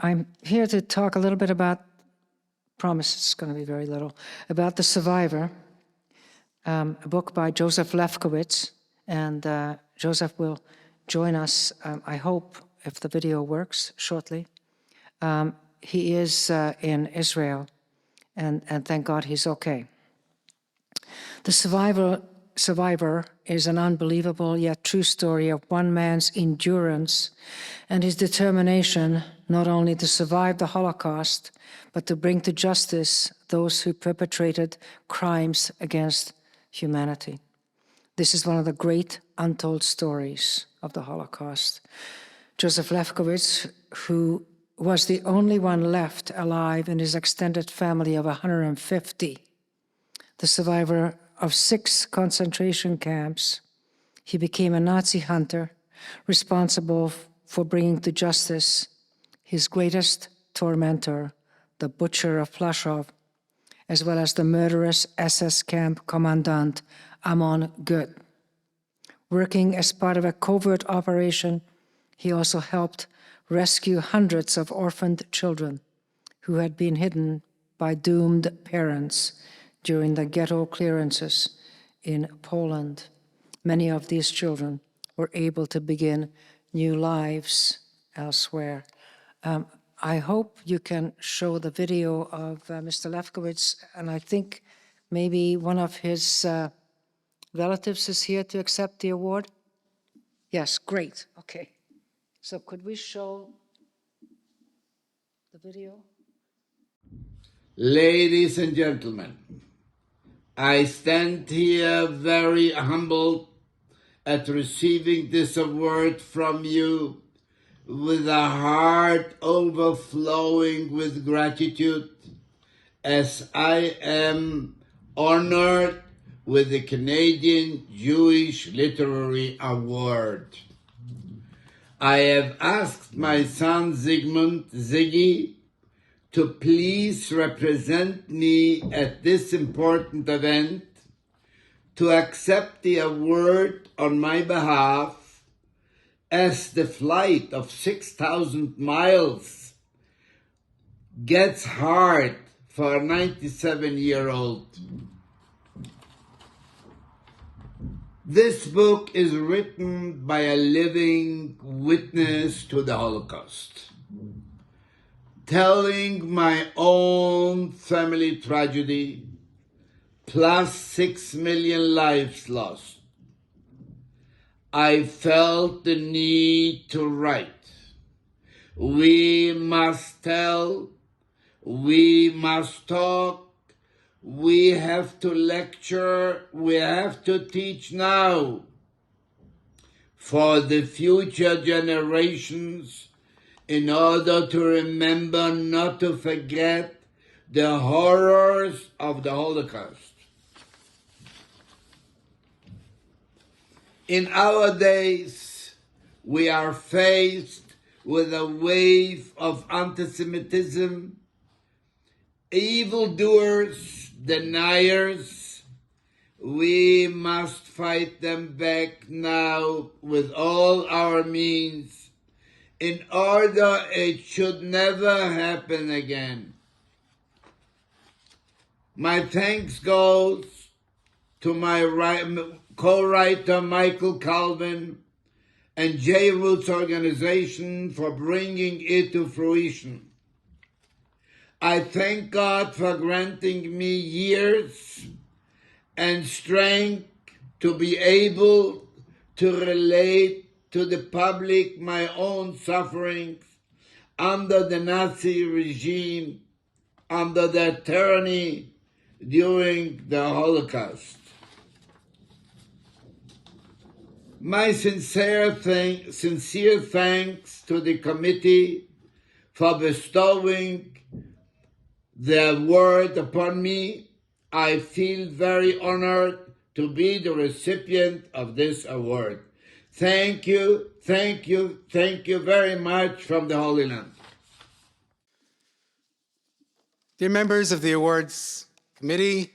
I'm here to talk a little bit about, promise it's going to be very little, about The Survivor, a book by Josef Lewkowicz. And Joseph will join us, I hope, if the video works shortly. He is in Israel, and thank God he's okay. The Survivor is an unbelievable yet true story of one man's endurance and his determination not only to survive the Holocaust, but to bring to justice those who perpetrated crimes against humanity. This is one of the great untold stories of the Holocaust. Josef Lewkowicz, who was the only one left alive in his extended family of 150, the survivor of 6 concentration camps, he became a Nazi hunter responsible for bringing to justice his greatest tormentor, the butcher of Plaszow, as well as the murderous SS camp commandant Amon Gut. Working as part of a covert operation, he also helped rescue hundreds of orphaned children who had been hidden by doomed parents during the ghetto clearances in Poland. Many of these children were able to begin new lives elsewhere. I hope you can show the video of Mr. Lewkowicz, and I think maybe one of his relatives is here to accept the award. Yes, great, okay. So could we show the video? Ladies and gentlemen, I stand here very humbled at receiving this award from you with a heart overflowing with gratitude, as I am honored with the Canadian Jewish Literary Award. I have asked my son Ziggy, to please represent me at this important event, to accept the award on my behalf, as the flight of 6,000 miles gets hard for a 97-year-old. This book is written by a living witness to the Holocaust, telling my own family tragedy, plus 6 million lives lost. I felt the need to write. We must tell, we must talk, we have to lecture, we have to teach now for the future generations, in order to remember not to forget the horrors of the Holocaust. In our days, we are faced with a wave of anti-Semitism, evildoers, deniers. We must fight them back now with all our means, in order it should never happen again. My thanks goes to my co-writer Michael Calvin and J. Roots Organization for bringing it to fruition. I thank God for granting me years and strength to be able to relate to the public my own sufferings under the Nazi regime, under their tyranny during the Holocaust. My sincere thanks to the committee for bestowing the award upon me. I feel very honored to be the recipient of this award. Thank you, thank you, thank you very much from the Holy Land. Dear members of the awards committee,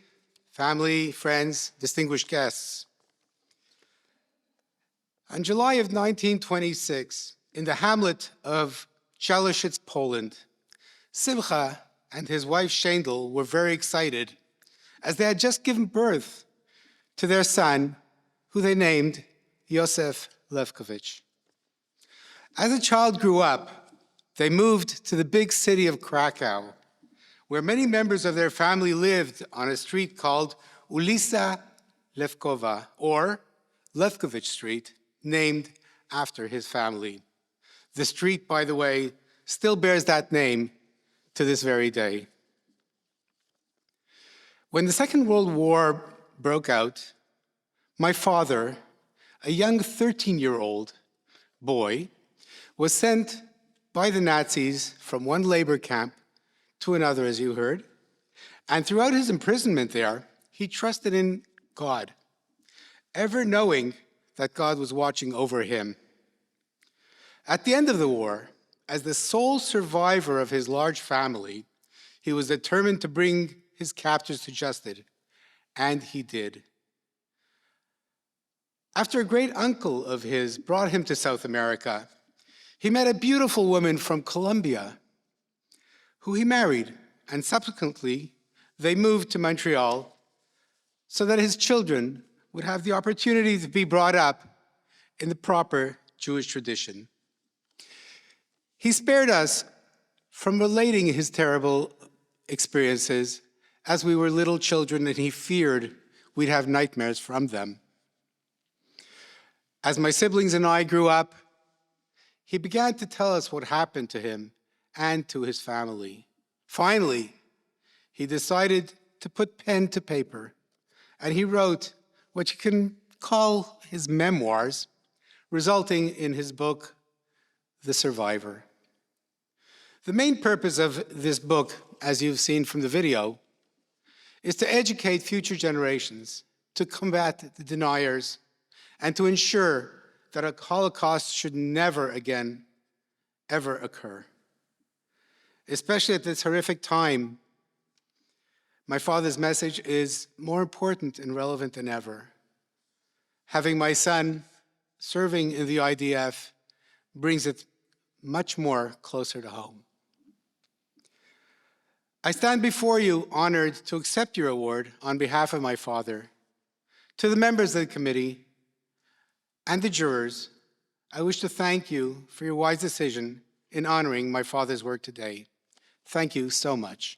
family, friends, distinguished guests. On July of 1926, in the hamlet of Czeluszcz, Poland. Simcha and his wife Shendel were very excited as they had just given birth to their son, who they named Josef Lewkowicz. As the child grew up, they moved to the big city of Krakow, where many members of their family lived on a street called Ulica Lewkowa, or Lewkowicz Street, named after his family. The street, by the way, still bears that name to this very day. When the Second World War broke out, my father, a young 13-year-old boy, was sent by the Nazis from one labor camp to another, as you heard. And throughout his imprisonment there, he trusted in God, ever knowing that God was watching over him. At the end of the war, as the sole survivor of his large family, he was determined to bring his captors to justice, and he did. After a great uncle of his brought him to South America, he met a beautiful woman from Colombia, who he married, and subsequently they moved to Montreal so that his children would have the opportunity to be brought up in the proper Jewish tradition. He spared us from relating his terrible experiences as we were little children, and he feared we'd have nightmares from them. As my siblings and I grew up, he began to tell us what happened to him and to his family. Finally, he decided to put pen to paper, and he wrote what you can call his memoirs, resulting in his book, The Survivor. The main purpose of this book, as you've seen from the video, is to educate future generations, to combat the deniers, and to ensure that a Holocaust should never again, ever occur. Especially at this horrific time, my father's message is more important and relevant than ever. Having my son serving in the IDF brings it much more closer to home. I stand before you honored to accept your award on behalf of my father. To the members of the committee and the jurors, I wish to thank you for your wise decision in honoring my father's work today. Thank you so much.